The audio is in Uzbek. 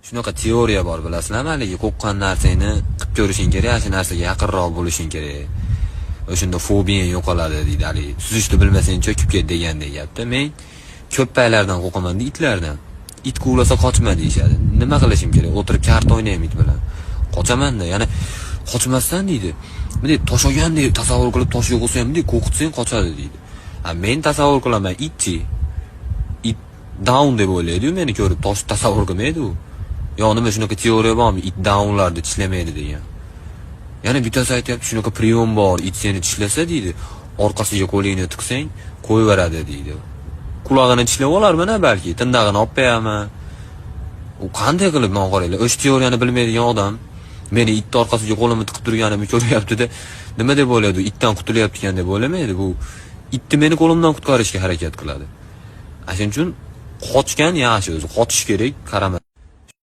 Shunaqa teoriya bor bilasizlarmi? Haligi qo'rqqan narsangni qilib ko'rishing kerak, shu narsaga yaqinroq bo'lishing kerak. O'shunda fobiyang yo'qoladi deydi. Haligi suzishni bilmasang cho'kib ket degandek gapda. Men ko'ppaylardan qo'rqaman, itlardan. It quvlasa qochma deyshadi. Nima qilishim kerak? O'tirib kart o'ynayman it bilan. Qochaman-da, ya'ni qochmasdan deydi. Bunday tosh olgandek tasavvur qilib tosh yo'qolsa ham deydi, qo'rqitsang qochadi deydi. Men tasavvur qilaman itchi. It down deb o'ylaydi-yu, meni ko'rib tosh tasavvur qilmaydi u. Yo nima shunaqa teoriya bormi? It downlarda tishlamaydi degan. Yana bittasi aytayapti, shunaqa priyom bor, it seni tishlasa deydi, orqasiga qo'lingni tiqsang, qo'yaveradi deydi. Qulog'ini tishlab olarman balki, tindag'ini olib qo'yaman. U qanday qilib men qaraylar, o'sha teoriyani bilmaydigan odam meni it orqasiga qo'limni tiqib turganimni ko'ryapti-da, nima deb o'ylaydi? Itdan qutulyapti ekan deb o'ylamaydi. Bu itni meni qo'limdan qutqarishga harakat qiladi. Shuning uchun qochgan yaxshi, o'zi qochish kerak, qaramay